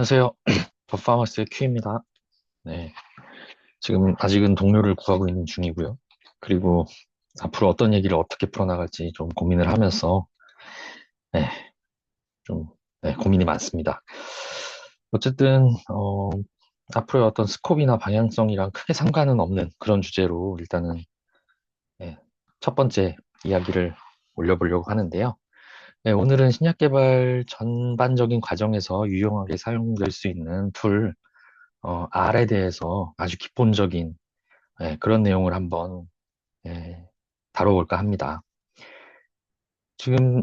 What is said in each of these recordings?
안녕하세요. 법파머스의 큐입니다. 네. 지금 아직은 동료를 구하고 있는 중이고요. 그리고 앞으로 어떤 얘기를 어떻게 풀어나갈지 좀 고민을 하면서, 네, 좀, 네, 고민이 많습니다. 어쨌든, 앞으로의 어떤 스콥이나 방향성이랑 크게 상관은 없는 그런 주제로 일단은, 네, 첫 번째 이야기를 올려보려고 하는데요. 네, 오늘은 신약 개발 전반적인 과정에서 유용하게 사용될 수 있는 툴, R에 대해서 아주 기본적인 그런 내용을 한번 예, 다뤄볼까 합니다. 지금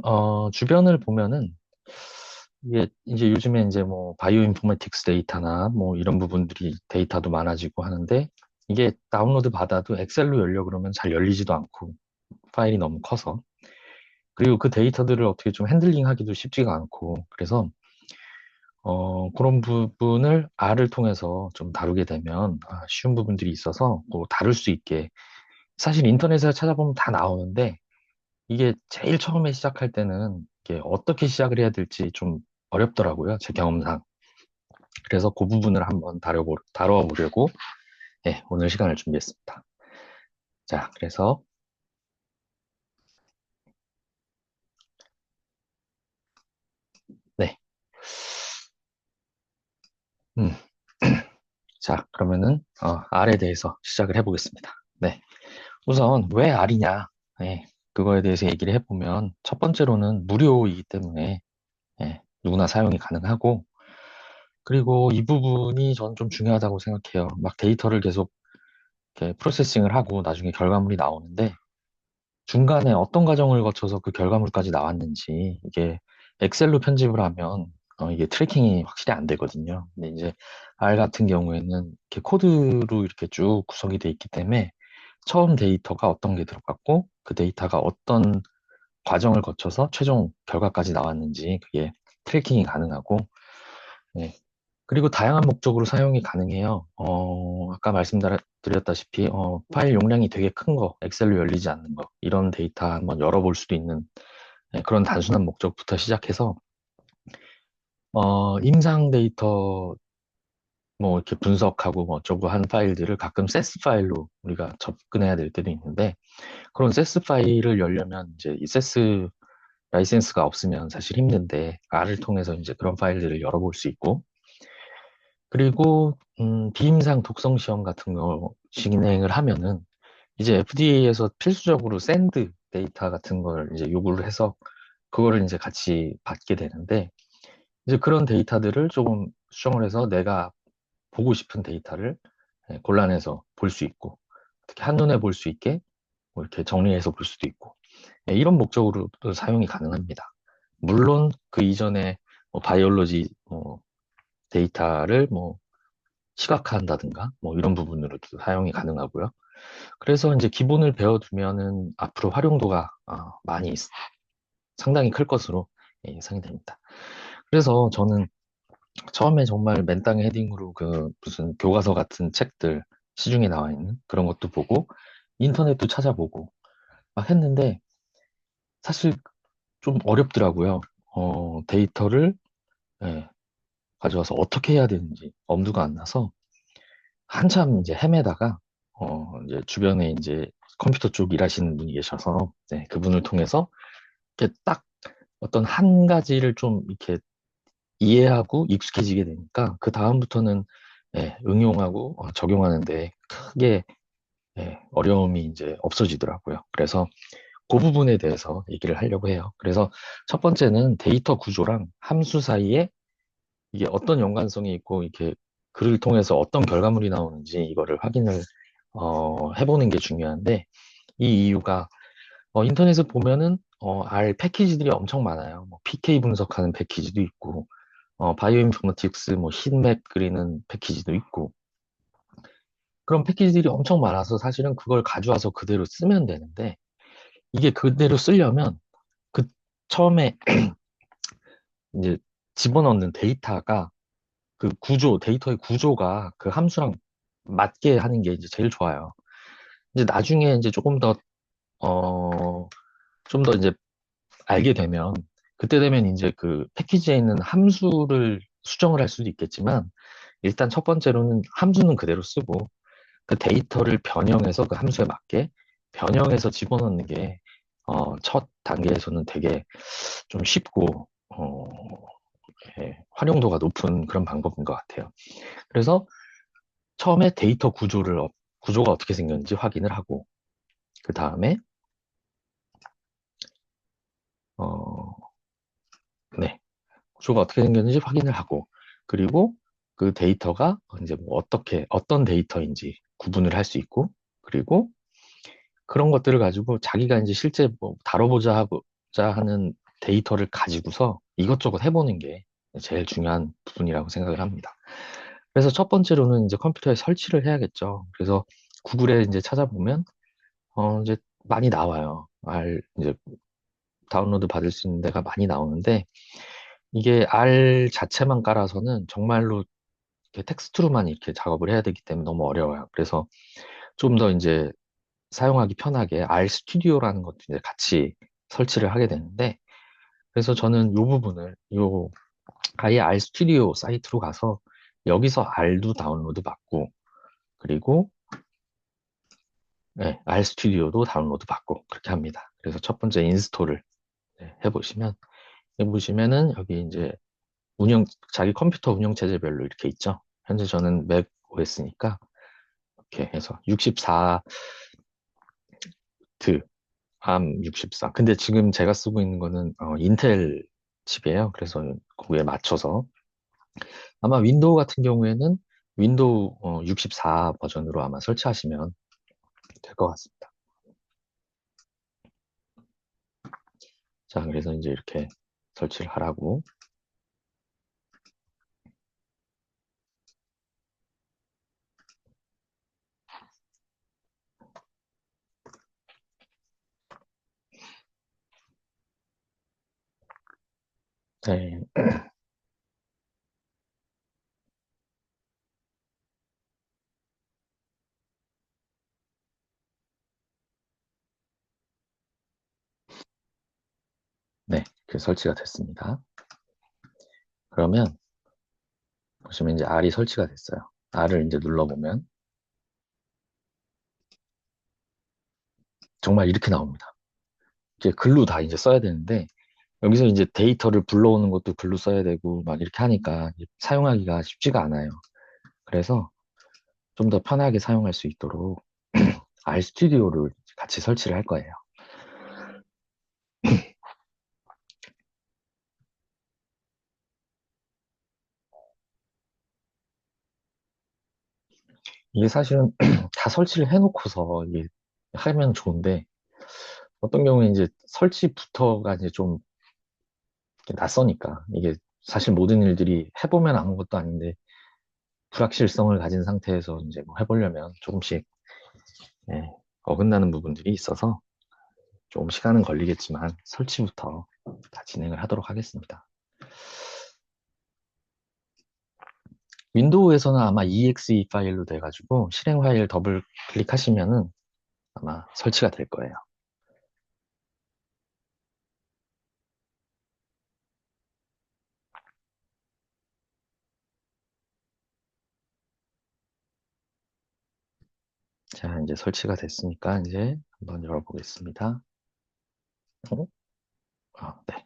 주변을 보면은 이게 이제 요즘에 이제 뭐 바이오 인포메틱스 데이터나 뭐 이런 부분들이 데이터도 많아지고 하는데 이게 다운로드 받아도 엑셀로 열려 그러면 잘 열리지도 않고 파일이 너무 커서 그리고 그 데이터들을 어떻게 좀 핸들링하기도 쉽지가 않고 그래서 그런 부분을 R을 통해서 좀 다루게 되면 쉬운 부분들이 있어서 뭐 다룰 수 있게 사실 인터넷에 찾아보면 다 나오는데 이게 제일 처음에 시작할 때는 이게 어떻게 시작을 해야 될지 좀 어렵더라고요. 제 경험상. 그래서 그 부분을 한번 다뤄보려고 오늘 시간을 준비했습니다. 자, 그래서 네. 음, 자, 그러면은 R에 대해서 시작을 해보겠습니다. 네. 우선 왜 R이냐? 네. 그거에 대해서 얘기를 해보면 첫 번째로는 무료이기 때문에 누구나 사용이 가능하고 그리고 이 부분이 전 좀 중요하다고 생각해요. 막 데이터를 계속 이렇게 프로세싱을 하고 나중에 결과물이 나오는데 중간에 어떤 과정을 거쳐서 그 결과물까지 나왔는지 이게 엑셀로 편집을 하면 이게 트래킹이 확실히 안 되거든요. 근데 이제 R 같은 경우에는 이렇게 코드로 이렇게 쭉 구성이 돼 있기 때문에 처음 데이터가 어떤 게 들어갔고 그 데이터가 어떤 과정을 거쳐서 최종 결과까지 나왔는지 그게 트래킹이 가능하고 네. 그리고 다양한 목적으로 사용이 가능해요. 아까 말씀드렸다시피, 파일 용량이 되게 큰 거, 엑셀로 열리지 않는 거, 이런 데이터 한번 열어볼 수도 있는 그런 단순한 목적부터 시작해서, 임상 데이터 뭐 이렇게 분석하고 뭐 어쩌고 한 파일들을 가끔 세스 파일로 우리가 접근해야 될 때도 있는데, 그런 세스 파일을 열려면 이제 이 세스 라이센스가 없으면 사실 힘든데, R을 통해서 이제 그런 파일들을 열어볼 수 있고, 그리고 비임상 독성 시험 같은 거 진행을 하면은 이제 FDA에서 필수적으로 샌드 데이터 같은 걸 이제 요구를 해서 그거를 이제 같이 받게 되는데 이제 그런 데이터들을 조금 수정을 해서 내가 보고 싶은 데이터를 골라내서 볼 수 있고 특히 한눈에 볼 수 있게 뭐 이렇게 정리해서 볼 수도 있고 이런 목적으로도 사용이 가능합니다. 물론 그 이전에 뭐 바이올로지 뭐 데이터를 뭐 시각화한다든가 뭐 이런 부분으로도 사용이 가능하고요. 그래서 이제 기본을 배워두면은 앞으로 활용도가 많이 상당히 클 것으로 예상이 됩니다. 그래서 저는 처음에 정말 맨땅에 헤딩으로 그 무슨 교과서 같은 책들 시중에 나와 있는 그런 것도 보고 인터넷도 찾아보고 막 했는데 사실 좀 어렵더라고요. 데이터를 예, 가져와서 어떻게 해야 되는지 엄두가 안 나서 한참 이제 헤매다가 이제 주변에 이제 컴퓨터 쪽 일하시는 분이 계셔서 그분을 통해서 이렇게 딱 어떤 한 가지를 좀 이렇게 이해하고 익숙해지게 되니까 그 다음부터는 응용하고 적용하는데 크게 어려움이 이제 없어지더라고요. 그래서 그 부분에 대해서 얘기를 하려고 해요. 그래서 첫 번째는 데이터 구조랑 함수 사이에 이게 어떤 연관성이 있고 이렇게 글을 통해서 어떤 결과물이 나오는지 이거를 확인을 해보는 게 중요한데 이 이유가 인터넷에 보면은 R 패키지들이 엄청 많아요. 뭐 PK 분석하는 패키지도 있고 바이오인포머틱스 뭐 hit맵 그리는 패키지도 있고 그런 패키지들이 엄청 많아서 사실은 그걸 가져와서 그대로 쓰면 되는데 이게 그대로 쓰려면 그 처음에 이제 집어넣는 데이터가 그 데이터의 구조가 그 함수랑 맞게 하는 게 이제 제일 좋아요. 이제 나중에 이제 조금 더, 좀 더 이제 알게 되면, 그때 되면 이제 그 패키지에 있는 함수를 수정을 할 수도 있겠지만, 일단 첫 번째로는 함수는 그대로 쓰고, 그 데이터를 변형해서 그 함수에 맞게 변형해서 집어넣는 게, 첫 단계에서는 되게 좀 쉽고, 예, 활용도가 높은 그런 방법인 것 같아요. 그래서 처음에 데이터 구조가 어떻게 생겼는지 확인을 하고, 그 다음에, 어, 네, 구조가 어떻게 생겼는지 확인을 하고, 그리고 그 데이터가 이제 뭐 어떤 데이터인지 구분을 할 수 있고, 그리고 그런 것들을 가지고 자기가 이제 실제 뭐 다뤄보자 하는 데이터를 가지고서 이것저것 해보는 게 제일 중요한 부분이라고 생각을 합니다. 그래서 첫 번째로는 이제 컴퓨터에 설치를 해야겠죠. 그래서 구글에 이제 찾아보면, 이제 많이 나와요. 이제 다운로드 받을 수 있는 데가 많이 나오는데, 이게 R 자체만 깔아서는 정말로 이렇게 텍스트로만 이렇게 작업을 해야 되기 때문에 너무 어려워요. 그래서 좀 더 이제 사용하기 편하게 R 스튜디오라는 것도 이제 같이 설치를 하게 되는데, 그래서 저는 이 부분을, 아예 R 스튜디오 사이트로 가서 여기서 R도 다운로드 받고, 그리고 네, R 스튜디오도 다운로드 받고 그렇게 합니다. 그래서 첫 번째 인스톨을 해보시면은 여기 이제 자기 컴퓨터 운영체제별로 이렇게 있죠. 현재 저는 맥 OS니까 이렇게 해서 64트, 암 64. 근데 지금 제가 쓰고 있는 거는 인텔 칩이에요. 그래서 거기에 맞춰서 아마 윈도우 같은 경우에는 윈도우 64 버전으로 아마 설치하시면 될 것 같습니다. 자, 그래서 이제 이렇게 설치를 하라고. 네, 네, 이렇게 설치가 됐습니다. 그러면 보시면 이제 R이 설치가 됐어요. R을 이제 눌러보면 정말 이렇게 나옵니다. 이제 글로 다 이제 써야 되는데, 여기서 이제 데이터를 불러오는 것도 글로 써야 되고 막 이렇게 하니까 사용하기가 쉽지가 않아요. 그래서 좀 더 편하게 사용할 수 있도록 RStudi오를 같이 설치를 할 거예요. 이게 사실은 다 설치를 해놓고서 이게 하면 좋은데, 어떤 경우에 이제 설치부터가 이제 좀 낯서니까, 이게 사실 모든 일들이 해보면 아무것도 아닌데 불확실성을 가진 상태에서 이제 뭐 해보려면 조금씩, 예, 어긋나는 부분들이 있어서 조금 시간은 걸리겠지만 설치부터 다 진행을 하도록 하겠습니다. 윈도우에서는 아마 exe 파일로 돼가지고 실행 파일 더블 클릭하시면은 아마 설치가 될 거예요. 자, 이제 설치가 됐으니까 이제 한번 열어보겠습니다. 어? 네.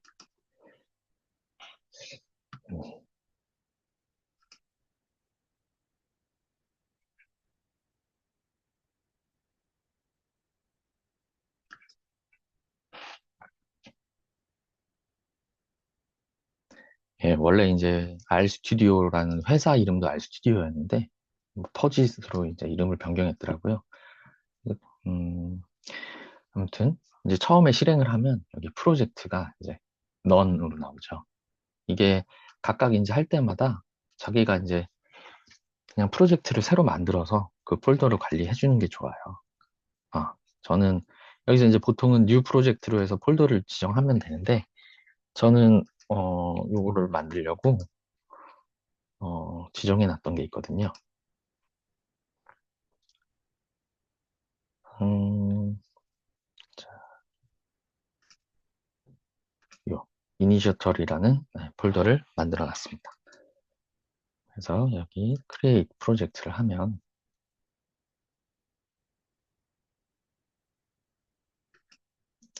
예, 원래 이제 RStudio라는 회사 이름도 RStudio였는데 퍼짓으로 이제 이름을 변경했더라고요. 음, 아무튼 이제 처음에 실행을 하면 여기 프로젝트가 이제 none으로 나오죠. 이게 각각 이제 할 때마다 자기가 이제 그냥 프로젝트를 새로 만들어서 그 폴더를 관리해 주는 게 좋아요. 저는 여기서 이제 보통은 new 프로젝트로 해서 폴더를 지정하면 되는데, 저는 요거를 만들려고 지정해 놨던 게 있거든요. 음, 자, 요 이니셔털이라는 폴더를 만들어 놨습니다. 그래서 여기 create 프로젝트를 하면,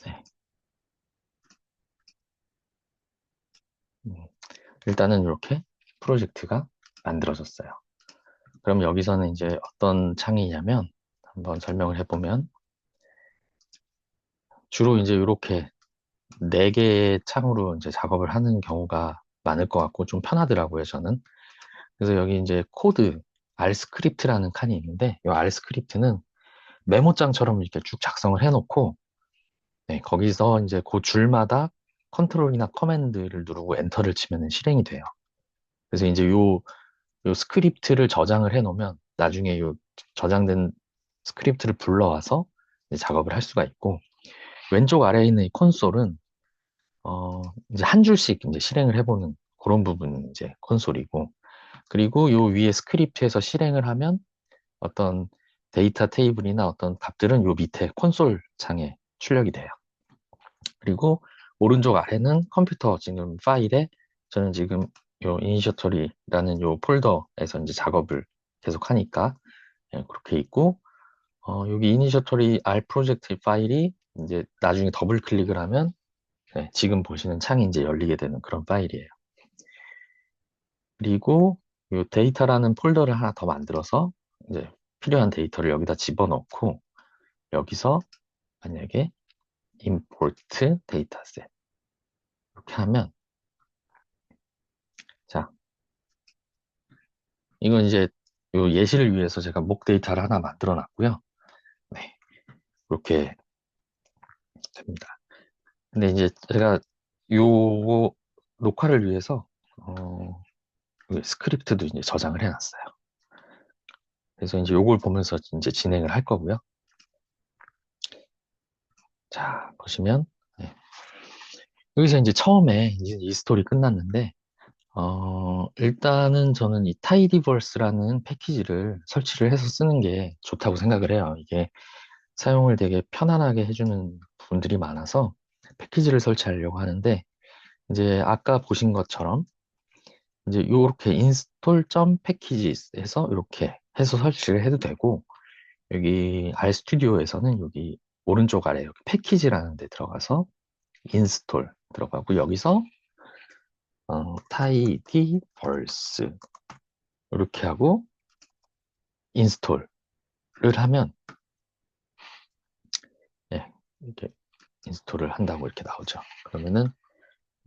네, 음, 일단은 이렇게 프로젝트가 만들어졌어요. 그럼 여기서는 이제 어떤 창이냐면, 한번 설명을 해보면, 주로 이제 이렇게 네 개의 창으로 이제 작업을 하는 경우가 많을 것 같고 좀 편하더라고요, 저는. 그래서 여기 이제 코드, R 스크립트라는 칸이 있는데, 이 R 스크립트는 메모장처럼 이렇게 쭉 작성을 해놓고, 네, 거기서 이제 그 줄마다 컨트롤이나 커맨드를 누르고 엔터를 치면 실행이 돼요. 그래서 이제 요 스크립트를 저장을 해놓으면 나중에 요 저장된 스크립트를 불러와서 이제 작업을 할 수가 있고, 왼쪽 아래에 있는 이 콘솔은 이제 한 줄씩 이제 실행을 해보는 그런 부분이 이제 콘솔이고, 그리고 요 위에 스크립트에서 실행을 하면 어떤 데이터 테이블이나 어떤 값들은 요 밑에 콘솔 창에 출력이 돼요. 그리고 오른쪽 아래는 컴퓨터 지금 파일에 저는 지금 요 이니셔토리라는 요 폴더에서 이제 작업을 계속 하니까 예, 그렇게 있고, 여기 이니셔토리 R 프로젝트 파일이 이제 나중에 더블 클릭을 하면 네, 지금 보시는 창이 이제 열리게 되는 그런 파일이에요. 그리고 이 데이터라는 폴더를 하나 더 만들어서 이제 필요한 데이터를 여기다 집어넣고 여기서 만약에 import dataset 이렇게 하면 자, 이건 이제 요 예시를 위해서 제가 목 데이터를 하나 만들어 놨고요. 네, 이렇게 됩니다. 근데 이제 제가 요 녹화를 위해서 스크립트도 이제 저장을 해놨어요. 그래서 이제 요걸 보면서 이제 진행을 할 거고요. 자, 보시면 네. 여기서 이제 처음에 이제 이 스토리 끝났는데 일단은 저는 이 타이디버스라는 패키지를 설치를 해서 쓰는 게 좋다고 생각을 해요. 이게 사용을 되게 편안하게 해주는 부분들이 많아서 패키지를 설치하려고 하는데 이제 아까 보신 것처럼 이제 요렇게 인스톨 패키지에서 이렇게 해서 설치를 해도 되고 여기 RStudi오에서는 여기 오른쪽 아래 여기 패키지라는 데 들어가서 인스톨 들어가고 여기서 타이디버스 이렇게 하고 인스톨을 하면 예, 이렇게 인스톨을 한다고 이렇게 나오죠. 그러면은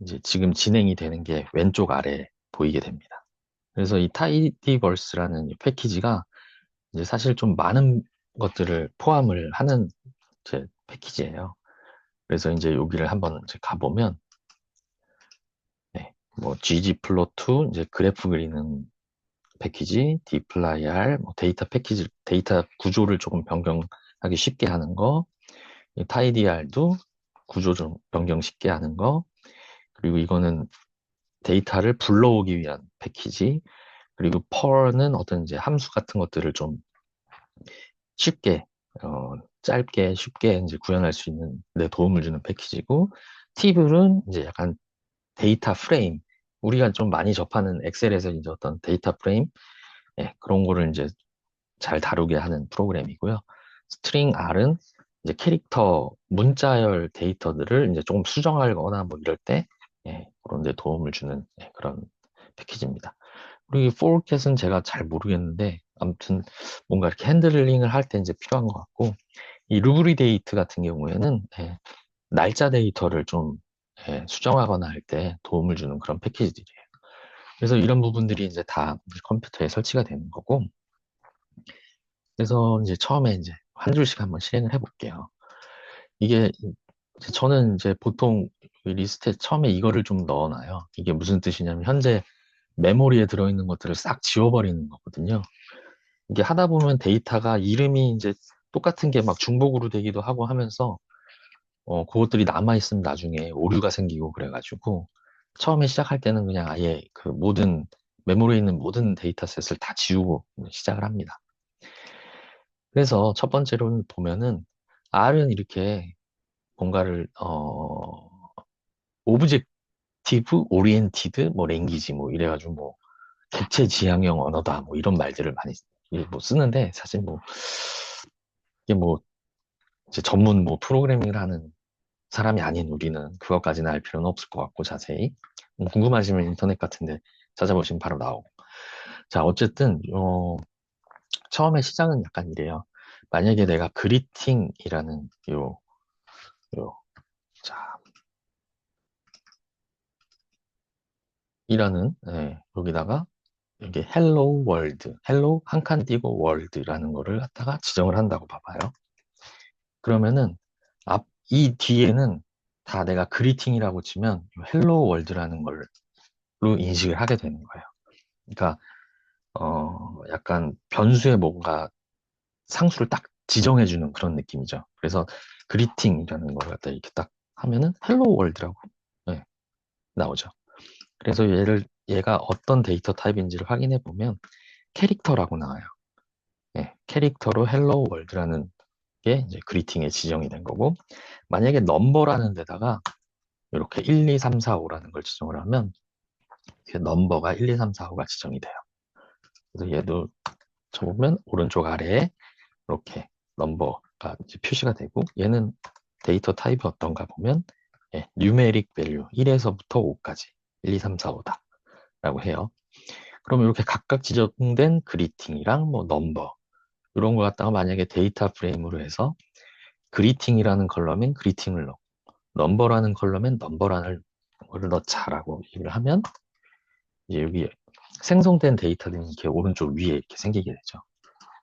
이제 지금 진행이 되는 게 왼쪽 아래에 보이게 됩니다. 그래서 이 타이디버스라는 이 패키지가 이제 사실 좀 많은 것들을 포함을 하는 제 패키지예요. 그래서 이제 여기를 한번 이제 가보면 네, 뭐 ggplot 이제 그래프 그리는 패키지, dplyr, 뭐 데이터 패키지, 데이터 구조를 조금 변경하기 쉽게 하는 거, tidyr도 구조 좀 변경 쉽게 하는 거, 그리고 이거는 데이터를 불러오기 위한 패키지, 그리고 per는 어떤 이제 함수 같은 것들을 좀 쉽게, 짧게 쉽게 이제 구현할 수 있는 데 도움을 주는 패키지고, 팁은 이제 약간 데이터 프레임, 우리가 좀 많이 접하는 엑셀에서 이제 어떤 데이터 프레임, 예, 그런 거를 이제 잘 다루게 하는 프로그램이고요. 스트링 R은 이제 캐릭터 문자열 데이터들을 이제 조금 수정하거나 뭐 이럴 때 예, 그런 데 도움을 주는 예, 그런 패키지입니다. 그리고 이 포켓은 제가 잘 모르겠는데 아무튼 뭔가 이렇게 핸들링을 할 때 이제 필요한 것 같고 이 루브리데이트 같은 경우에는 예, 날짜 데이터를 좀 예, 수정하거나 할 때 도움을 주는 그런 패키지들이에요. 그래서 이런 부분들이 이제 다 컴퓨터에 설치가 되는 거고 그래서 이제 처음에 이제 한 줄씩 한번 실행을 해볼게요. 이게 저는 이제 보통 리스트에 처음에 이거를 좀 넣어놔요. 이게 무슨 뜻이냐면 현재 메모리에 들어있는 것들을 싹 지워버리는 거거든요. 이게 하다 보면 데이터가 이름이 이제 똑같은 게 막 중복으로 되기도 하고 하면서 그것들이 남아있으면 나중에 오류가 생기고 그래가지고 처음에 시작할 때는 그냥 아예 그 모든 메모리에 있는 모든 데이터셋을 다 지우고 시작을 합니다. 그래서 첫 번째로 보면은 R은 이렇게 뭔가를 오브젝티브 오리엔티드 뭐 랭귀지 뭐 이래가지고 뭐 객체 지향형 언어다 뭐 이런 말들을 많이 뭐 쓰는데 사실 뭐 이게 뭐 이제 전문 뭐 프로그래밍을 하는 사람이 아닌 우리는 그것까지는 알 필요는 없을 것 같고 자세히 궁금하시면 인터넷 같은데 찾아보시면 바로 나오고. 자, 어쨌든 처음에 시작은 약간 이래요. 만약에 내가 그리팅이라는 요 자, 이라는 여기다가 이게 헬로우 월드, 헬로우 한 칸 띄고 월드라는 거를 갖다가 지정을 한다고 봐봐요. 그러면은 이 뒤에는 다 내가 그리팅이라고 치면 헬로우 월드라는 걸로 인식을 하게 되는 거예요. 그러니까 약간 변수에 뭔가 상수를 딱 지정해주는 그런 느낌이죠. 그래서 그리팅이라는 걸 갖다 이렇게 딱 하면은 헬로우 월드라고 나오죠. 그래서 얘가 어떤 데이터 타입인지를 확인해 보면 캐릭터라고 나와요. 캐릭터로 헬로우 월드라는 게 이제 그리팅에 지정이 된 거고, 만약에 넘버라는 데다가 이렇게 1, 2, 3, 4, 5라는 걸 지정을 하면 넘버가 1, 2, 3, 4, 5가 지정이 돼요. 그래서 얘도 쳐보면 오른쪽 아래에 이렇게 넘버가 이제 표시가 되고, 얘는 데이터 타입이 어떤가 보면 뉴메릭 밸류 1에서부터 5까지 1, 2, 3, 4, 5다 라고 해요. 그럼 이렇게 각각 지정된 그리팅이랑 뭐 넘버 이런 거 갖다가 만약에 데이터 프레임으로 해서 그리팅이라는 컬럼엔 그리팅을 넣고 넘버라는 컬럼엔 넘버라는 걸 넣자라고 얘기를 하면 이제 여기 생성된 데이터들이 이렇게 오른쪽 위에 이렇게 생기게 되죠.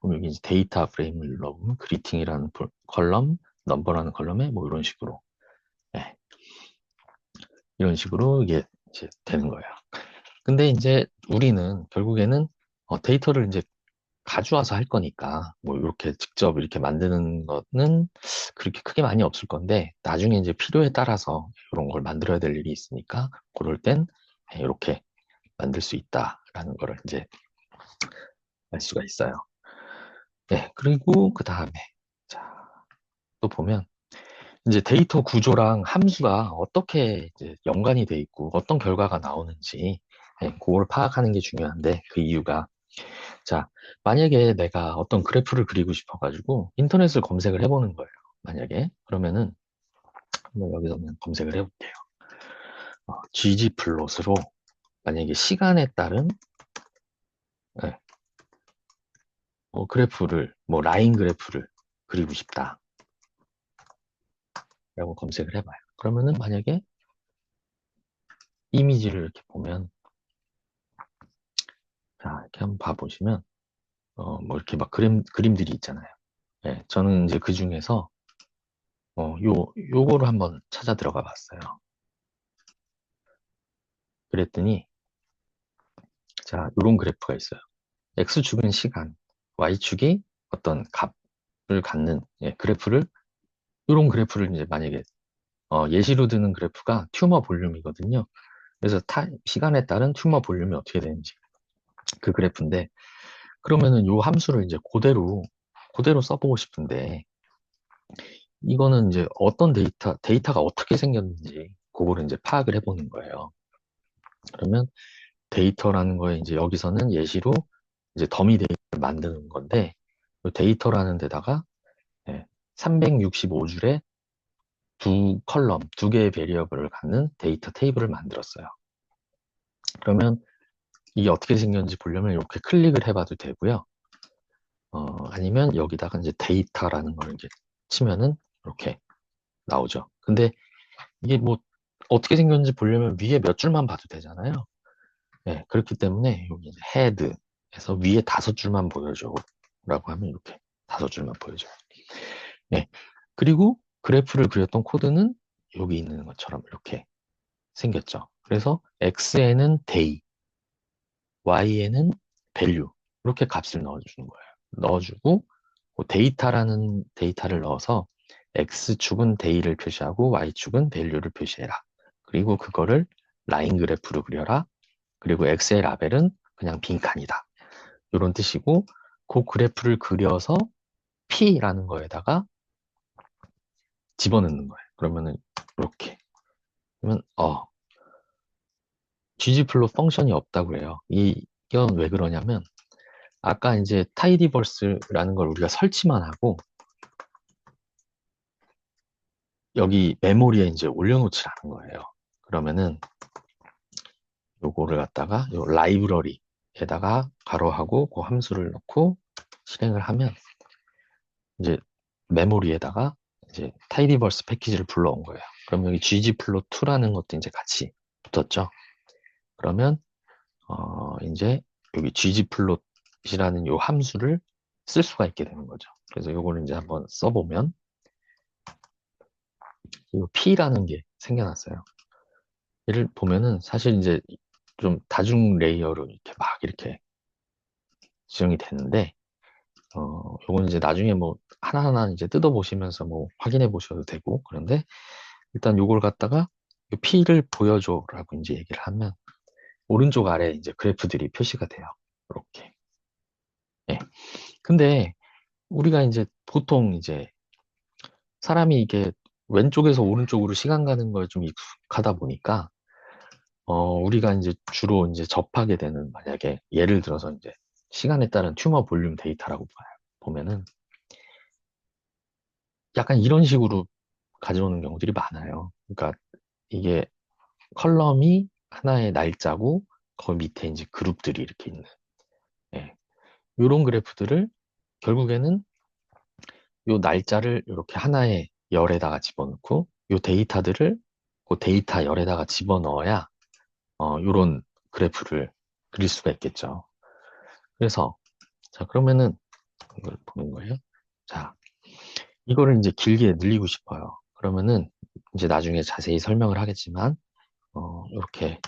그럼 여기 이제 데이터 프레임을 넣으면 그리팅이라는 컬럼, 넘버라는 컬럼에 뭐 이런 식으로 네, 이런 식으로 이게 이제 되는 거예요. 근데 이제 우리는 결국에는 데이터를 이제 가져와서 할 거니까 뭐 이렇게 직접 이렇게 만드는 거는 그렇게 크게 많이 없을 건데 나중에 이제 필요에 따라서 이런 걸 만들어야 될 일이 있으니까 그럴 땐 이렇게 만들 수 있다라는 거를 이제 알 수가 있어요. 네, 그리고 그 다음에 자, 또 보면 이제 데이터 구조랑 함수가 어떻게 이제 연관이 돼 있고 어떤 결과가 나오는지 그걸 파악하는 게 중요한데 그 이유가 자, 만약에 내가 어떤 그래프를 그리고 싶어가지고 인터넷을 검색을 해보는 거예요. 만약에 그러면은 한번 여기서 그냥 검색을 해볼게요. gg플롯으로 만약에 시간에 따른 네, 그래프를 뭐 라인 그래프를 그리고 싶다라고 검색을 해봐요. 그러면은 만약에 이미지를 이렇게 보면 자 이렇게 한번 봐보시면 뭐 이렇게 막 그림들이 있잖아요. 네, 저는 이제 그 중에서 요거를 한번 찾아 들어가 봤어요. 그랬더니 자 요런 그래프가 있어요. X축은 시간, Y축이 어떤 값을 갖는 그래프를 이런 그래프를 이제 만약에 예시로 드는 그래프가 튜머 볼륨이거든요. 그래서 시간에 따른 튜머 볼륨이 어떻게 되는지 그 그래프인데 그러면은 요 함수를 이제 그대로 써보고 싶은데 이거는 이제 어떤 데이터가 어떻게 생겼는지 그거를 이제 파악을 해보는 거예요. 그러면 데이터라는 거에 이제 여기서는 예시로 이제 더미 데이터를 만드는 건데 데이터라는 데다가 365줄에 두 컬럼, 두 개의 베리어블을 갖는 데이터 테이블을 만들었어요. 그러면 이게 어떻게 생겼는지 보려면 이렇게 클릭을 해봐도 되고요. 아니면 여기다가 이제 데이터라는 걸 이제 치면은 이렇게 나오죠. 근데 이게 뭐 어떻게 생겼는지 보려면 위에 몇 줄만 봐도 되잖아요. 네, 그렇기 때문에 여기 이제 헤드에서 위에 5줄만 보여줘. 라고 하면 이렇게 5줄만 보여줘요. 네. 그리고 그래프를 그렸던 코드는 여기 있는 것처럼 이렇게 생겼죠. 그래서 x에는 day, y에는 value 이렇게 값을 넣어주는 거예요. 넣어주고 그 데이터라는 데이터를 넣어서 x축은 day를 표시하고 y축은 value를 표시해라. 그리고 그거를 라인 그래프로 그려라. 그리고 x의 라벨은 그냥 빈칸이다. 이런 뜻이고 그 그래프를 그려서 p라는 거에다가 집어넣는 거예요. 그러면은 이렇게 그러면 gg플롯 펑션이 없다고 해요. 이건 왜 그러냐면, 아까 이제 타이디버스라는 걸 우리가 설치만 하고, 여기 메모리에 이제 올려놓지라는 거예요. 그러면은, 요거를 갖다가, 요 라이브러리에다가 가로하고, 그 함수를 넣고, 실행을 하면, 이제 메모리에다가, 이제 타이디버스 패키지를 불러온 거예요. 그럼 여기 ggplot2라는 것도 이제 같이 붙었죠. 그러면, 이제 여기 ggplot이라는 요 함수를 쓸 수가 있게 되는 거죠. 그래서 요거를 이제 한번 써보면, 이 P라는 게 생겨났어요. 얘를 보면은 사실 이제 좀 다중 레이어로 이렇게 막 이렇게 지정이 되는데, 요건 이제 나중에 뭐 하나하나 이제 뜯어보시면서 뭐 확인해 보셔도 되고, 그런데 일단 요걸 갖다가 요 P를 보여줘라고 이제 얘기를 하면, 오른쪽 아래에 이제 그래프들이 표시가 돼요. 이렇게. 예. 근데 우리가 이제 보통 이제 사람이 이게 왼쪽에서 오른쪽으로 시간 가는 거에 좀 익숙하다 보니까, 우리가 이제 주로 이제 접하게 되는, 만약에 예를 들어서 이제 시간에 따른 튜머 볼륨 데이터라고 보면은 약간 이런 식으로 가져오는 경우들이 많아요. 그러니까 이게 컬럼이 하나의 날짜고, 그 밑에 이제 그룹들이 이렇게 있는, 예. 이런 그래프들을 결국에는 요 날짜를 이렇게 하나의 열에다가 집어넣고, 요 데이터들을 그 데이터 열에다가 집어넣어야 요런 그래프를 그릴 수가 있겠죠. 그래서 자, 그러면은 이걸 보는 거예요. 자, 이거를 이제 길게 늘리고 싶어요. 그러면은 이제 나중에 자세히 설명을 하겠지만, 이렇게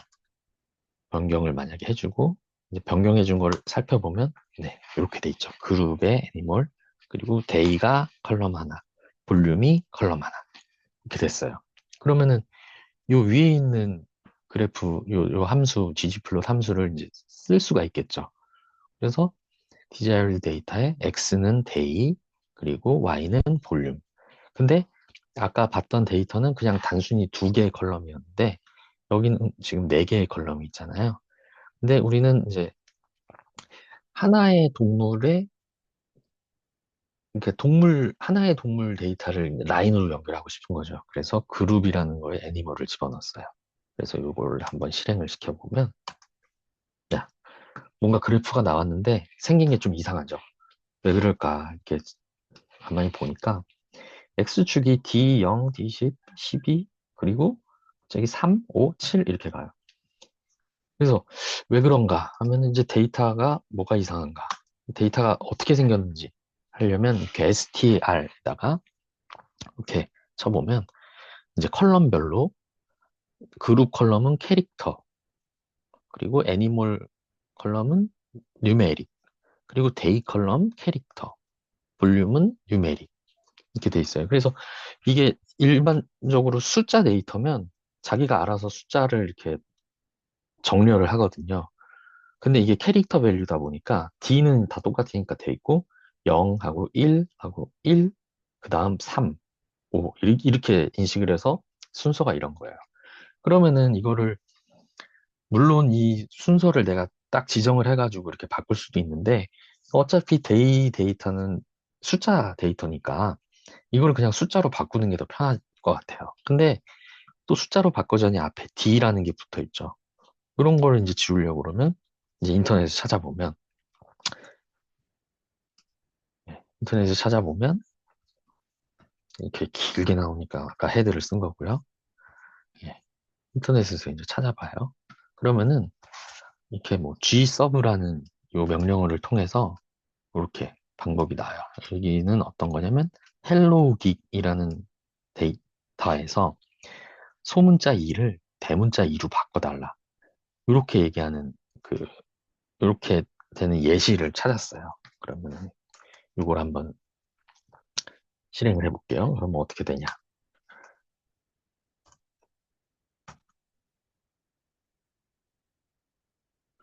변경을 만약에 해주고, 이제 변경해 준 거를 살펴보면, 네, 이렇게 돼 있죠. 그룹의 애니멀, 그리고 데이가 컬럼 하나, 볼륨이 컬럼 하나. 이렇게 됐어요. 그러면은 요 위에 있는 그래프, 요 함수, ggplot 함수를 이제 쓸 수가 있겠죠. 그래서 desired 데이터에 x는 day, 그리고 y는 볼륨. 근데 아까 봤던 데이터는 그냥 단순히 두 개의 컬럼이었는데, 여기는 지금 네 개의 컬럼이 있잖아요. 근데 우리는 이제 하나의 동물의, 그러니까 하나의 동물 데이터를 라인으로 연결하고 싶은 거죠. 그래서 그룹이라는 거에 애니멀을 집어넣었어요. 그래서 이걸 한번 실행을 시켜보면, 야, 뭔가 그래프가 나왔는데 생긴 게 좀 이상하죠. 왜 그럴까? 이렇게 가만히 보니까 X축이 D0, D10, 12, 그리고 저기 3, 5, 7 이렇게 가요. 그래서 왜 그런가 하면 이제 데이터가 뭐가 이상한가? 데이터가 어떻게 생겼는지 하려면 이렇게 str에다가 이렇게 쳐보면 이제 컬럼별로, 그룹 컬럼은 캐릭터, 그리고 애니멀 컬럼은 뉴메릭, 그리고 데이 컬럼 캐릭터, 볼륨은 뉴메릭, 이렇게 돼 있어요. 그래서 이게 일반적으로 숫자 데이터면 자기가 알아서 숫자를 이렇게 정렬을 하거든요. 근데 이게 캐릭터 밸류다 보니까 D는 다 똑같으니까 돼 있고, 0하고 1하고 1, 그 다음 3, 5 이렇게 인식을 해서 순서가 이런 거예요. 그러면은 이거를, 물론 이 순서를 내가 딱 지정을 해가지고 이렇게 바꿀 수도 있는데, 어차피 데이터는 숫자 데이터니까 이걸 그냥 숫자로 바꾸는 게 더 편할 것 같아요. 근데 또 숫자로 바꾸자니 앞에 D라는 게 붙어 있죠. 그런 걸 이제 지우려고 그러면 이제 인터넷에서 찾아보면, 인터넷에서 찾아보면 이렇게 길게 나오니까 아까 헤드를 쓴 거고요. 예, 인터넷에서 이제 찾아봐요. 그러면은 이렇게 뭐 gsub라는 요 명령어를 통해서 이렇게 방법이 나와요. 여기는 어떤 거냐면 헬로기이라는 데이터에서 소문자 2를 대문자 2로 바꿔달라. 이렇게 얘기하는, 그 이렇게 되는 예시를 찾았어요. 그러면 이걸 한번 실행을 해볼게요. 그러면 어떻게 되냐?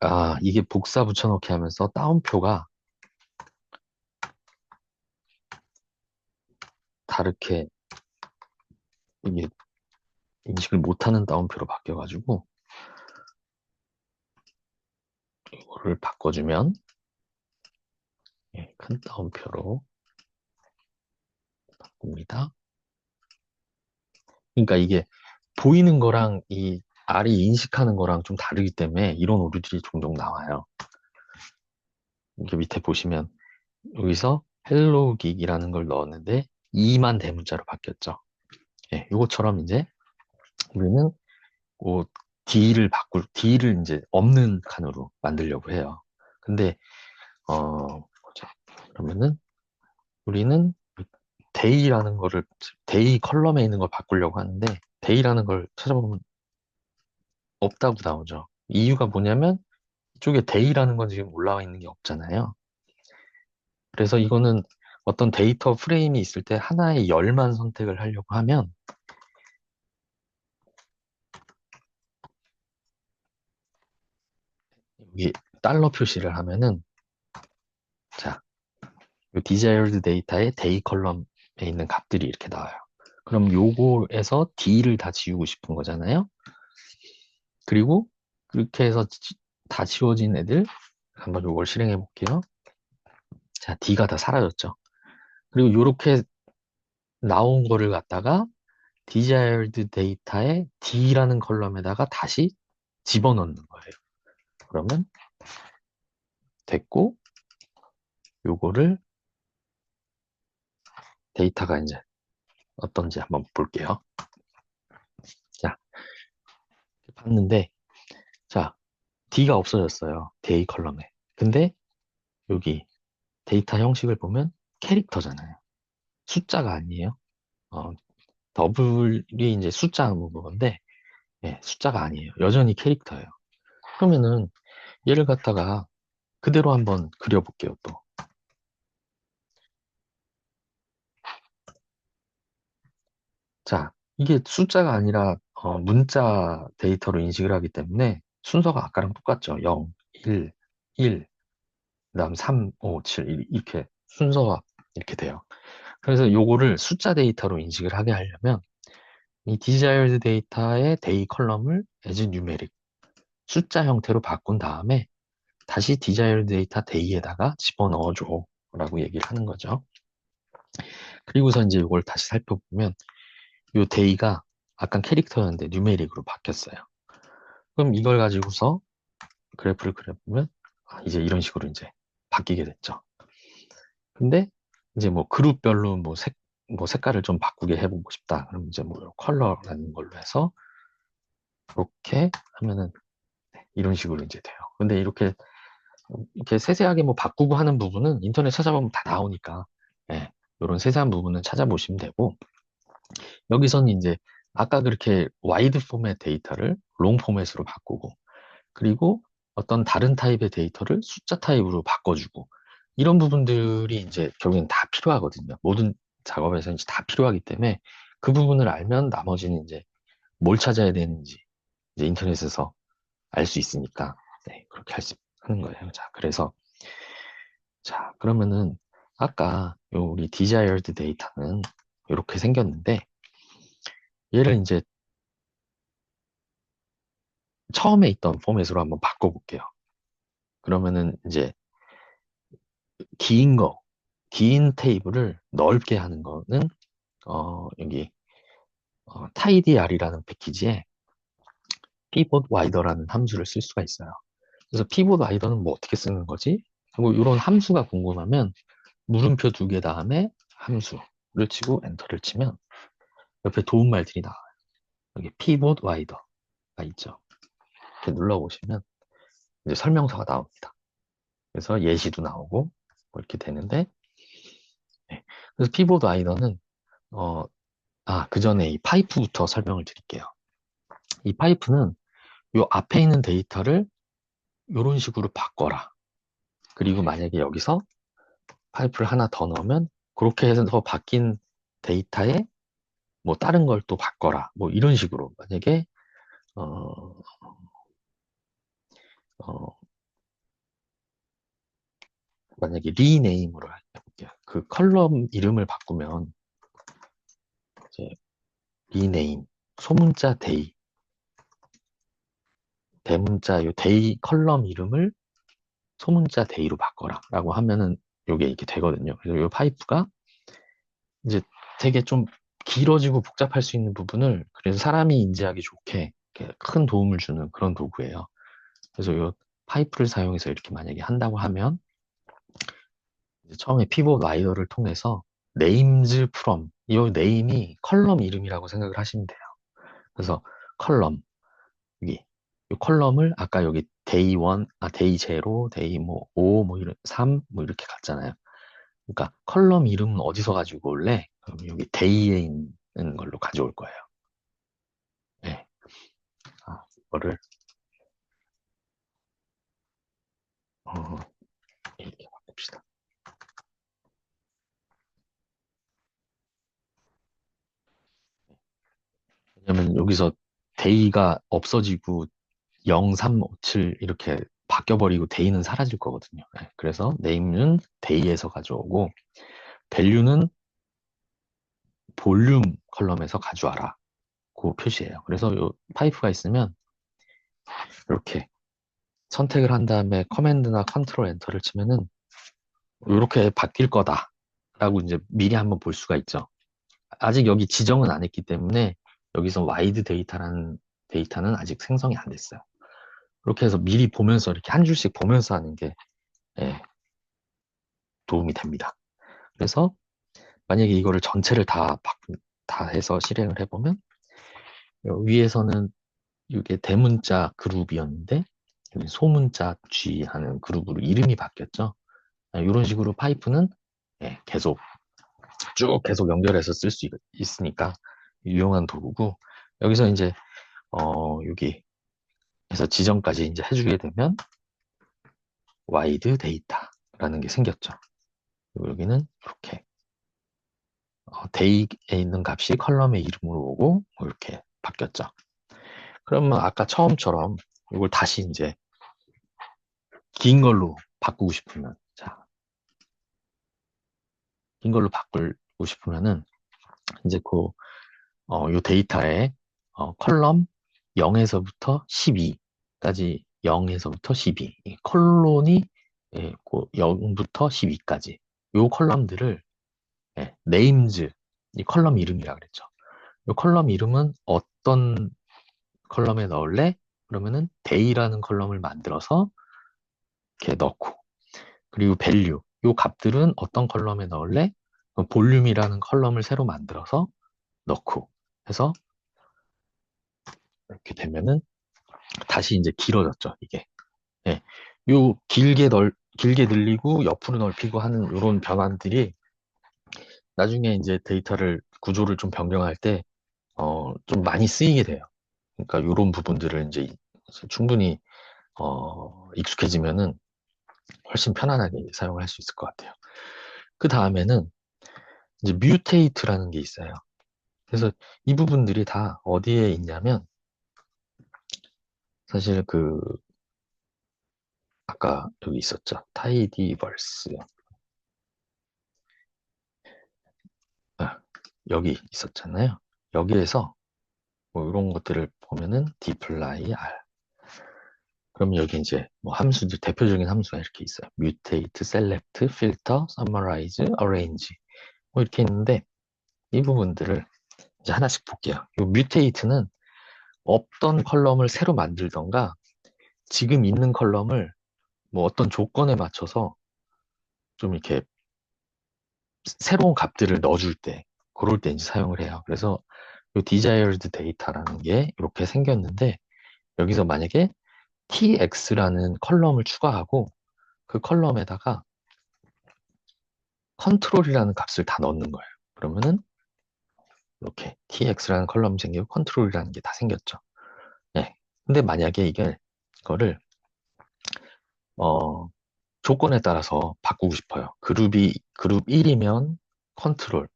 아, 이게 복사 붙여넣기 하면서 따옴표가 다르게 이게 인식을 못하는 따옴표로 바뀌어가지고, 요거를 바꿔주면 예, 큰 따옴표로 바꿉니다. 그러니까 이게 보이는 거랑 이 알이 인식하는 거랑 좀 다르기 때문에 이런 오류들이 종종 나와요. 이렇게 밑에 보시면 여기서 헬로우 기기라는 걸 넣었는데 2만 대문자로 바뀌었죠. 예, 이것처럼 이제 우리는 그 D를 이제 없는 칸으로 만들려고 해요. 근데, 보자. 그러면은 우리는 데이라는 거를, 데이 컬럼에 있는 걸 바꾸려고 하는데, 데이라는 걸 찾아보면 없다고 나오죠. 이유가 뭐냐면, 이쪽에 데이라는 건 지금 올라와 있는 게 없잖아요. 그래서 이거는 어떤 데이터 프레임이 있을 때 하나의 열만 선택을 하려고 하면, 여기 달러 표시를 하면은, 자, 이 desired data의 day 컬럼에 있는 값들이 이렇게 나와요. 그럼 요거에서 D를 다 지우고 싶은 거잖아요. 그리고 그렇게 해서 다 지워진 애들 한번 요걸 실행해 볼게요. 자, D가 다 사라졌죠. 그리고 요렇게 나온 거를 갖다가 desired data의 D라는 컬럼에다가 다시 집어넣는 거예요. 그러면 됐고 요거를 데이터가 이제 어떤지 한번 볼게요. 자, 봤는데 자, D가 없어졌어요. 데이 컬럼에. 근데 여기 데이터 형식을 보면 캐릭터잖아요. 숫자가 아니에요. 어, 더블이 이제 숫자 건데, 예, 숫자가 아니에요. 여전히 캐릭터예요. 그러면은 얘를 갖다가 그대로 한번 그려볼게요, 또. 자, 이게 숫자가 아니라 문자 데이터로 인식을 하기 때문에 순서가 아까랑 똑같죠. 0, 1, 1, 그다음 3, 5, 7, 이렇게 순서가 이렇게 돼요. 그래서 요거를 숫자 데이터로 인식을 하게 하려면 이 desired 데이터의 데이 컬럼을 as numeric 숫자 형태로 바꾼 다음에 다시 desired 데이터 데이에다가 집어넣어줘 라고 얘기를 하는 거죠. 그리고서 이제 이걸 다시 살펴보면 이 데이가 아까 캐릭터였는데 뉴메릭으로 바뀌었어요. 그럼 이걸 가지고서 그래프를 그려보면 이제 이런 식으로 이제 바뀌게 됐죠. 근데 이제 뭐 그룹별로 뭐 색깔을 좀 바꾸게 해보고 싶다. 그럼 이제 뭐 컬러라는 걸로 해서 이렇게 하면은 이런 식으로 이제 돼요. 근데 이렇게 세세하게 뭐 바꾸고 하는 부분은 인터넷 찾아보면 다 나오니까, 예, 이런 세세한 부분은 찾아보시면 되고, 여기서는 이제 아까 그렇게 와이드 포맷 데이터를 롱 포맷으로 바꾸고, 그리고 어떤 다른 타입의 데이터를 숫자 타입으로 바꿔주고, 이런 부분들이 이제 결국엔 다 필요하거든요. 모든 작업에서 이제 다 필요하기 때문에 그 부분을 알면 나머지는 이제 뭘 찾아야 되는지 이제 인터넷에서 알 수 있으니까, 네, 그렇게 하는 거예요. 자, 그래서 자, 그러면은 아까 요 우리 desired 데이터는 이렇게 생겼는데 얘를 이제 처음에 있던 포맷으로 한번 바꿔볼게요. 그러면은 이제 긴 거, 긴 테이블을 넓게 하는 거는 여기 tidr이라는 패키지에 pivot wider라는 함수를 쓸 수가 있어요. 그래서 pivot wider는 뭐 어떻게 쓰는 거지? 하고 이런 함수가 궁금하면 물음표 두 개 다음에 함수를 치고 엔터를 치면 옆에 도움말들이 나와요. 여기 pivot wider가 있죠. 이렇게 눌러보시면 이제 설명서가 나옵니다. 그래서 예시도 나오고 뭐 이렇게 되는데, 네. 그래서 피보드 아이더는 그 전에 이 파이프부터 설명을 드릴게요. 이 파이프는 요 앞에 있는 데이터를 이런 식으로 바꿔라. 그리고 만약에 여기서 파이프를 하나 더 넣으면 그렇게 해서 바뀐 데이터에 뭐 다른 걸 또 바꿔라. 뭐 이런 식으로 만약에 어, 어, 만약에 리네임으로 해볼게요. 그 컬럼 이름을 바꾸면 이제 리네임 소문자 데이 대문자 요 데이 컬럼 이름을 소문자 데이로 바꿔라 라고 하면은 요게 이렇게 되거든요. 그래서 요 파이프가 이제 되게 좀 길어지고 복잡할 수 있는 부분을 그래서 사람이 인지하기 좋게 이렇게 큰 도움을 주는 그런 도구예요. 그래서 요 파이프를 사용해서 이렇게 만약에 한다고 하면 이제 처음에 피봇 와이어를 통해서 네임즈 프롬 이 네임이 컬럼 이름이라고 생각을 하시면 돼요. 그래서 컬럼 여기 이 컬럼을 아까 여기 데이 1, 데이 0, 데이 뭐 5, 뭐 이런 3, 뭐 이렇게 갔잖아요. 그러니까 컬럼 이름은 어디서 가지고 올래? 그럼 여기 데이에 있는 걸로 가져올 거예요. 네. 이거를 어, 이렇게 바꿉시다. 왜냐면 여기서 데이가 없어지고 0, 3, 5, 7 이렇게 바뀌어버리고 데이는 사라질 거거든요. 네. 그래서 네임은 데이에서 가져오고 밸류는 볼륨 컬럼에서 가져와라. 그 표시예요. 그래서 요 파이프가 있으면 이렇게 선택을 한 다음에 커맨드나 컨트롤 엔터를 치면은 이렇게 바뀔 거다라고 이제 미리 한번 볼 수가 있죠. 아직 여기 지정은 안 했기 때문에 여기서 와이드 데이터라는 데이터는 아직 생성이 안 됐어요. 그렇게 해서 미리 보면서 이렇게 한 줄씩 보면서 하는 게 예, 도움이 됩니다. 그래서 만약에 이거를 전체를 다 해서 실행을 해보면 위에서는 이게 대문자 그룹이었는데 여기 소문자 G 하는 그룹으로 이름이 바뀌었죠. 이런 식으로 파이프는 예, 계속 연결해서 쓸 수 있으니까 유용한 도구고 여기서 이제 여기 해서 지정까지 이제 해주게 되면 와이드 데이터라는 게 생겼죠. 그리고 여기는 이렇게 데이에 있는 값이 컬럼의 이름으로 오고 뭐 이렇게 바뀌었죠. 그러면 아까 처음처럼 이걸 다시 이제 긴 걸로 바꾸고 싶으면 자, 긴 걸로 바꾸고 싶으면은 이제 요 데이터에 컬럼 0에서부터 12까지 0에서부터 12 이 컬론이 예, 0부터 12까지 요 컬럼들을 예, 네임즈 이 컬럼 이름이라 그랬죠. 요 컬럼 이름은 어떤 컬럼에 넣을래? 그러면은 데이라는 컬럼을 만들어서 이렇게 넣고 그리고 밸류 요 값들은 어떤 컬럼에 넣을래? 볼륨이라는 컬럼을 새로 만들어서 넣고 해서 이렇게 되면은 다시 이제 길어졌죠, 이게. 예. 요 길게 늘리고 옆으로 넓히고 하는 이런 변환들이 나중에 이제 데이터를 구조를 좀 변경할 때, 좀 많이 쓰이게 돼요. 그러니까 이런 부분들을 이제 충분히, 익숙해지면은 훨씬 편안하게 이제 사용할 수 있을 것 같아요. 그 다음에는 이제 뮤테이트라는 게 있어요. 그래서 이 부분들이 다 어디에 있냐면 사실 아까 여기 있었죠. 타이디버스. 아, 여기 있었잖아요. 여기에서 뭐 이런 것들을 보면은 dplyr. 그럼 여기 이제 뭐 함수들, 대표적인 함수가 이렇게 있어요. mutate, select, filter, summarize, arrange. 뭐 이렇게 있는데 이 부분들을 이제 하나씩 볼게요. 이 mutate는 없던 컬럼을 새로 만들던가 지금 있는 컬럼을 뭐 어떤 조건에 맞춰서 좀 이렇게 새로운 값들을 넣어줄 때 그럴 때 이제 사용을 해요. 그래서 이 desired data라는 게 이렇게 생겼는데 여기서 만약에 tx라는 컬럼을 추가하고 그 컬럼에다가 컨트롤이라는 값을 다 넣는 거예요. 그러면은 이렇게 tx라는 컬럼이 생기고 컨트롤이라는 게 다 생겼죠. 네. 근데 만약에 이거를 어, 조건에 따라서 바꾸고 싶어요. 그룹 1이면 컨트롤.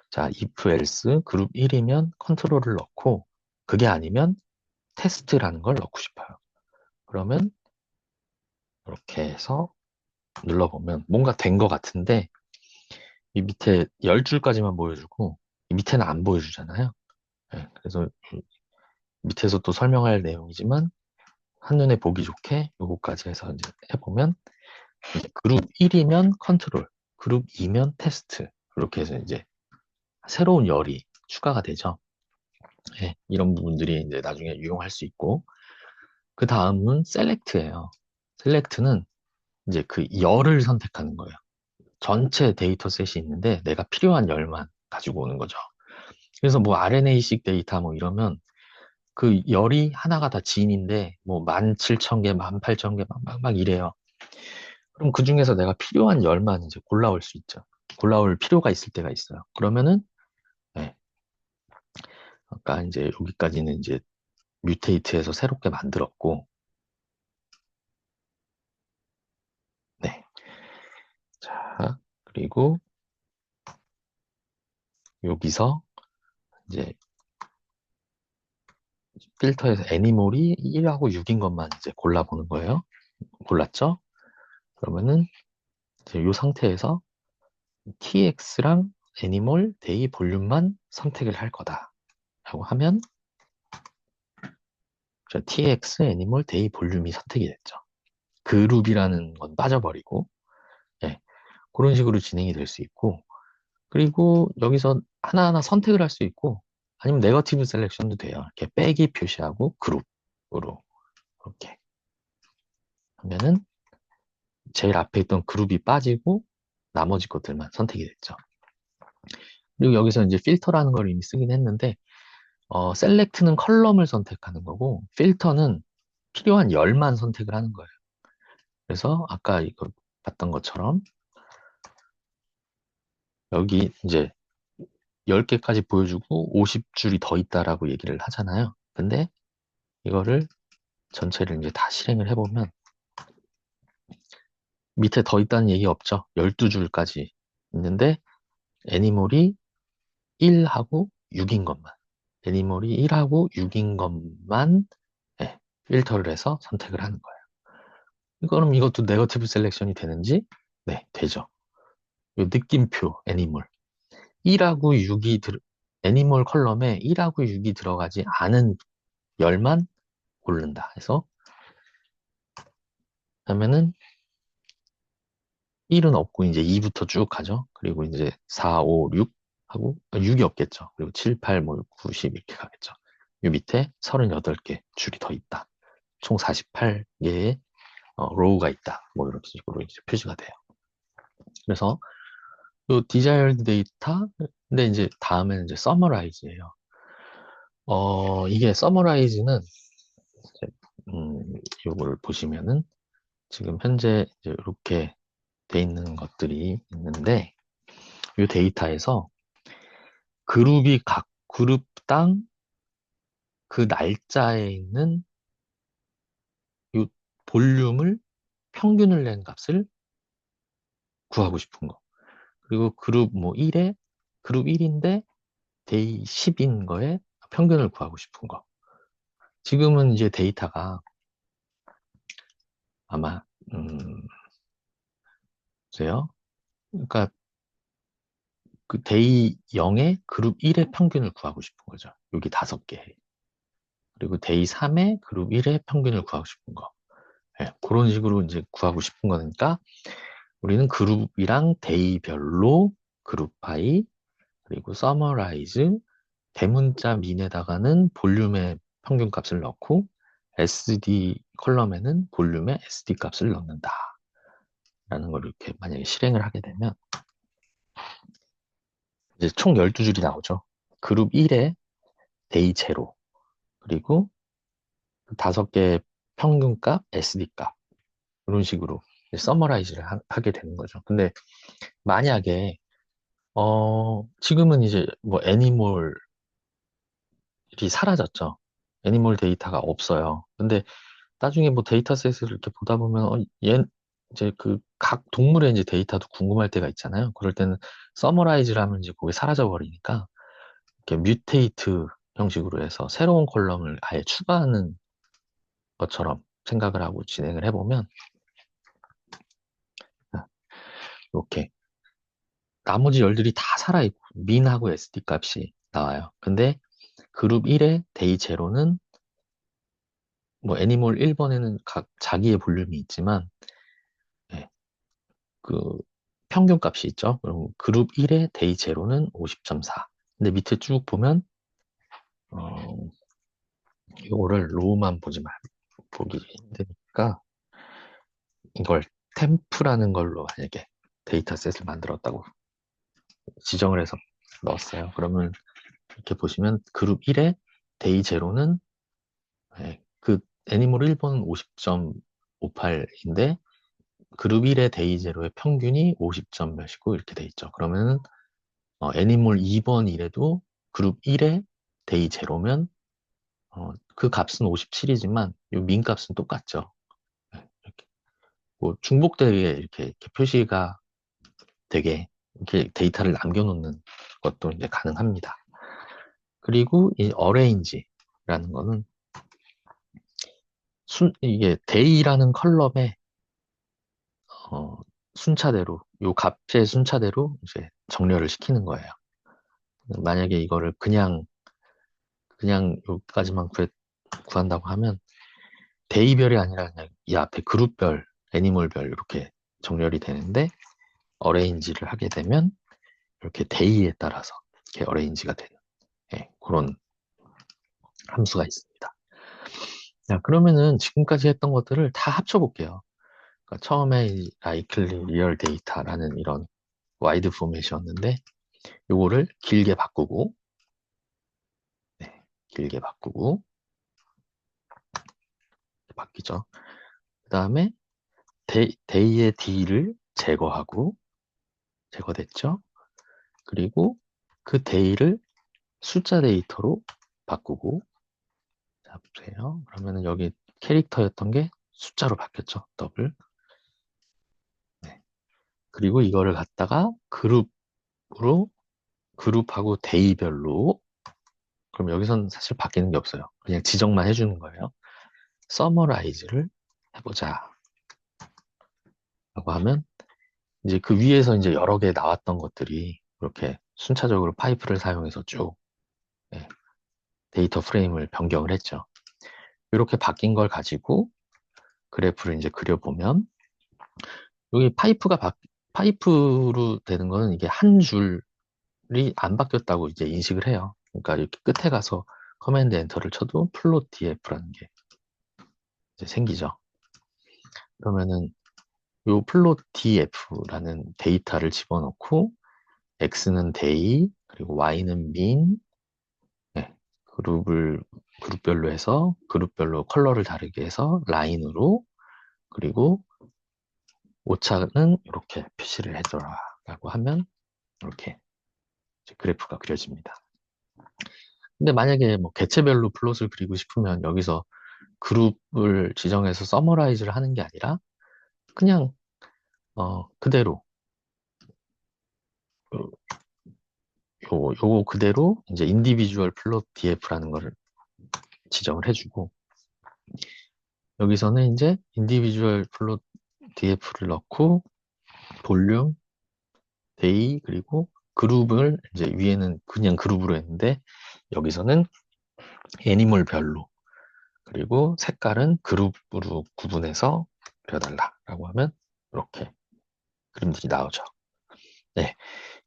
자, if else 그룹 1이면 컨트롤을 넣고 그게 아니면 테스트라는 걸 넣고 싶어요. 그러면 이렇게 해서 눌러보면 뭔가 된 것 같은데 이 밑에 10줄까지만 보여주고 이 밑에는 안 보여주잖아요. 네, 그래서 밑에서 또 설명할 내용이지만 한눈에 보기 좋게 요거까지 해서 이제 해보면 이제 그룹 1이면 컨트롤, 그룹 2면 테스트. 이렇게 해서 이제 새로운 열이 추가가 되죠. 예, 이런 부분들이 이제 나중에 유용할 수 있고, 그 다음은 셀렉트예요. 셀렉트는 이제 그 열을 선택하는 거예요. 전체 데이터 셋이 있는데 내가 필요한 열만 가지고 오는 거죠. 그래서 뭐 RNA-식 데이터 뭐 이러면 그 열이 하나가 다 진인데 뭐 17,000개, 18,000개 막 이래요. 그럼 그 중에서 내가 필요한 열만 이제 골라올 수 있죠. 골라올 필요가 있을 때가 있어요. 그러면은 네, 아까 이제 여기까지는 이제 뮤테이트해서 새롭게 만들었고, 네. 자, 그리고 여기서 이제 필터에서 애니몰이 1하고 6인 것만 이제 골라보는 거예요. 골랐죠? 그러면은 이제 이 상태에서 tx랑 애니몰 데이 볼륨만 선택을 할 거다 라고 하면 tx 애니몰 데이 볼륨이 선택이 됐죠. 그룹이라는 건 빠져버리고, 예, 그런 식으로 진행이 될 수 있고, 그리고 여기서 하나하나 선택을 할 수 있고, 아니면 네거티브 셀렉션도 돼요. 이렇게 빼기 표시하고 그룹으로 이렇게 하면은 제일 앞에 있던 그룹이 빠지고 나머지 것들만 선택이 됐죠. 그리고 여기서 이제 필터라는 걸 이미 쓰긴 했는데, 셀렉트는 컬럼을 선택하는 거고, 필터는 필요한 열만 선택을 하는 거예요. 그래서 아까 이거 봤던 것처럼 여기 이제 10개까지 보여주고 50줄이 더 있다라고 얘기를 하잖아요. 근데 이거를 전체를 이제 다 실행을 해보면 밑에 더 있다는 얘기 없죠. 12줄까지 있는데 애니몰이 1하고 6인 것만 애니몰이 1하고 6인 것만 예, 필터를 해서 선택을 하는 거예요. 그럼 이것도 네거티브 셀렉션이 되는지? 네, 되죠. 이 느낌표 애니몰 1하고 6이 애니몰 컬럼에 1하고 6이 들어가지 않은 열만 고른다 해서 하면은 1은 없고 이제 2부터 쭉 가죠. 그리고 이제 4, 5, 6 하고 6이 없겠죠. 그리고 7, 8, 뭐 9, 10 이렇게 가겠죠. 이 밑에 38개 줄이 더 있다. 총 48개의 로우가 있다. 뭐 이런 식으로 이제 표시가 돼요. 그래서 요 desired data 근데 이제 다음에는 이제 summarize예요. 이게 summariz는 요거를 보시면은 지금 현재 이제 이렇게 돼 있는 것들이 있는데 이 데이터에서 그룹이 각 그룹당 그 날짜에 있는 이 볼륨을 평균을 낸 값을 구하고 싶은 거. 그리고 그룹 뭐 1에 그룹 1인데 데이 10인 거에 평균을 구하고 싶은 거. 지금은 이제 데이터가 아마 보세요. 그러니까 그 데이 0에 그룹 1의 평균을 구하고 싶은 거죠. 여기 5개. 그리고 데이 3에 그룹 1의 평균을 구하고 싶은 거. 예, 그런 식으로 이제 구하고 싶은 거니까 우리는 그룹이랑 데이별로 그룹 파이 그리고 서머라이즈 대문자 민에다가는 볼륨의 평균값을 넣고 SD 컬럼에는 볼륨의 SD 값을 넣는다 라는 걸 이렇게 만약에 실행을 하게 되면 이제 총 12줄이 나오죠. 그룹 1에 데이 제로 그리고 5개 평균값 SD 값 이런 식으로 서머라이즈를 하게 되는 거죠. 근데 만약에 지금은 이제 뭐 애니몰이 사라졌죠. 애니몰 데이터가 없어요. 근데 나중에 뭐 데이터셋을 이렇게 보다 보면 얘 이제 그 각 동물의 이제 데이터도 궁금할 때가 있잖아요. 그럴 때는 서머라이즈를 하면 이제 그게 사라져 버리니까 이렇게 뮤테이트 형식으로 해서 새로운 콜럼을 아예 추가하는 것처럼 생각을 하고 진행을 해보면 이렇게 나머지 열들이 다 살아있고 민하고 SD 값이 나와요. 근데 그룹 1의 데이 제로는 뭐 애니몰 1번에는 각 자기의 볼륨이 있지만 예, 그 평균 값이 있죠. 그럼 그룹 1의 데이 제로는 50.4. 근데 밑에 쭉 보면 이거를 로우만 보기 힘드니까 이걸 템프라는 걸로 만약에 데이터셋을 만들었다고 지정을 해서 넣었어요. 그러면 이렇게 보시면 그룹 1의 데이 제로는 그 애니몰 1번은 50.58인데 그룹 1의 데이 제로의 평균이 50점 몇이고 이렇게 돼 있죠. 그러면은 애니몰 2번 이래도 그룹 1의 데이 제로면 그 값은 57이지만 이 민 값은 똑같죠. 이렇게 뭐 중복되게 이렇게 표시가 되게 이렇게 데이터를 남겨놓는 것도 이제 가능합니다. 그리고 이 어레인지라는 거는 이게 데이라는 컬럼에 순차대로 요 값의 순차대로 이제 정렬을 시키는 거예요. 만약에 이거를 그냥 여기까지만 구한다고 하면 데이별이 아니라 그냥 이 앞에 그룹별, 애니멀별 이렇게 정렬이 되는데 어레인지를 하게 되면 이렇게 데이에 따라서 이렇게 어레인지가 되는 그런 함수가 있습니다. 자, 그러면은 지금까지 했던 것들을 다 합쳐볼게요. 그러니까 처음에 이 라이클리 리얼 데이터라는 이런 와이드 포맷이었는데 요거를 길게 바꾸고 길게 바뀌죠. 그 다음에 데이의 D를 제거됐죠. 그리고 그 데이를 숫자 데이터로 바꾸고 자 보세요. 그러면은 여기 캐릭터였던 게 숫자로 바뀌었죠. 더블. 네. 그리고 이거를 갖다가 그룹하고 데이별로 그럼 여기선 사실 바뀌는 게 없어요. 그냥 지정만 해주는 거예요. 서머라이즈를 해보자 라고 하면 이제 그 위에서 이제 여러 개 나왔던 것들이 이렇게 순차적으로 파이프를 사용해서 쭉 네, 데이터 프레임을 변경을 했죠. 이렇게 바뀐 걸 가지고 그래프를 이제 그려보면 여기 파이프로 되는 거는 이게 한 줄이 안 바뀌었다고 이제 인식을 해요. 그러니까 이렇게 끝에 가서 커맨드 엔터를 쳐도 플롯 df라는 게 이제 생기죠. 그러면은 요 플롯 df라는 데이터를 집어넣고 x는 데이 그리고 y는 민 네, 그룹별로 해서 그룹별로 컬러를 다르게 해서 라인으로 그리고 오차는 이렇게 표시를 해줘라 라고 하면 이렇게 그래프가 그려집니다. 근데 만약에 뭐 개체별로 플롯을 그리고 싶으면 여기서 그룹을 지정해서 서머라이즈를 하는 게 아니라 그냥 그대로 요거 그대로 이제 인디비주얼 플롯 df라는 거를 지정을 해주고 여기서는 이제 인디비주얼 플롯 df를 넣고 볼륨, 데이 그리고 그룹을 이제 위에는 그냥 그룹으로 했는데 여기서는 애니멀별로 그리고 색깔은 그룹으로 구분해서 그려달라라고 하면 이렇게 그림들이 나오죠. 네,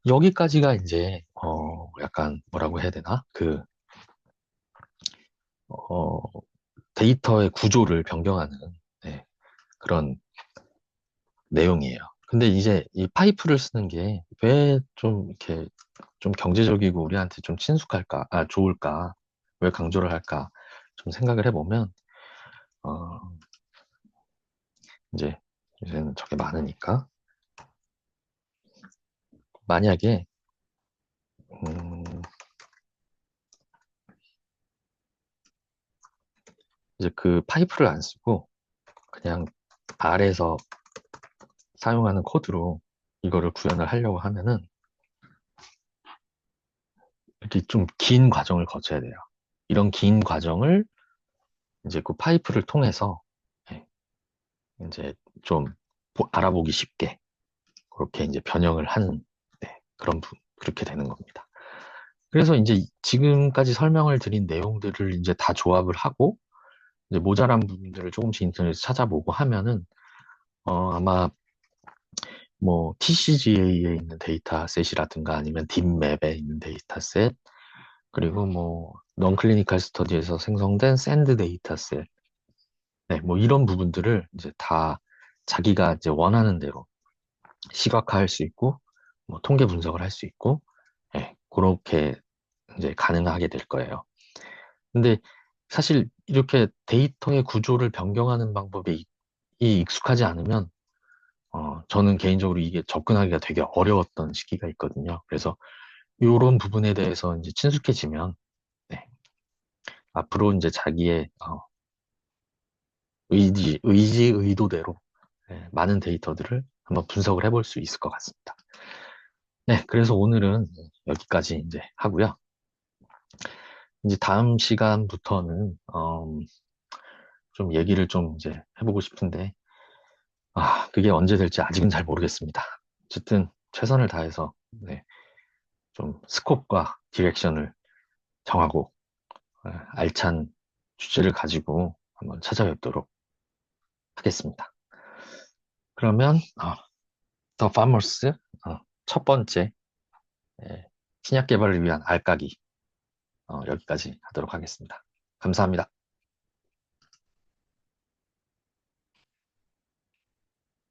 여기까지가 이제 약간 뭐라고 해야 되나 어, 데이터의 구조를 변경하는 네, 그런 내용이에요. 근데 이제 이 파이프를 쓰는 게 왜 좀 이렇게 좀 경제적이고 우리한테 좀 친숙할까, 좋을까, 왜 강조를 할까 좀 생각을 해보면 어, 이제 요새는 저게 많으니까 만약에 음, 이제 그 파이프를 안 쓰고 그냥 R에서 사용하는 코드로 이거를 구현을 하려고 하면은 이렇게 좀 긴 과정을 거쳐야 돼요. 이런 긴 과정을 이제 그 파이프를 통해서 예, 이제 좀 알아보기 쉽게 그렇게 이제 변형을 하는 네, 그렇게 되는 겁니다. 그래서 이제 지금까지 설명을 드린 내용들을 이제 다 조합을 하고 이제 모자란 부분들을 조금씩 인터넷에서 찾아보고 하면은 아마 뭐 TCGA에 있는 데이터셋이라든가 아니면 딥맵에 있는 데이터셋, 그리고 뭐 넌클리니컬 스터디에서 생성된 샌드 데이터셋, 네, 뭐 이런 부분들을 이제 다 자기가 이제 원하는 대로 시각화할 수 있고, 뭐 통계 분석을 할 수 있고, 예, 그렇게 이제 가능하게 될 거예요. 근데 사실 이렇게 데이터의 구조를 변경하는 방법이 익숙하지 않으면, 저는 개인적으로 이게 접근하기가 되게 어려웠던 시기가 있거든요. 그래서 이런 부분에 대해서 이제 친숙해지면, 네, 앞으로 이제 자기의 의도대로, 네, 많은 데이터들을 한번 분석을 해볼 수 있을 것 같습니다. 네, 그래서 오늘은 여기까지 이제 하고요. 이제 다음 시간부터는 좀 얘기를 좀 이제 해보고 싶은데, 그게 언제 될지 아직은 잘 모르겠습니다. 어쨌든 최선을 다해서, 네, 좀 스콥과 디렉션을 정하고, 알찬 주제를 가지고 한번 찾아뵙도록 하겠습니다. 그러면 더 파머스 첫 번째, 신약 개발을 위한 알까기, 여기까지 하도록 하겠습니다. 감사합니다.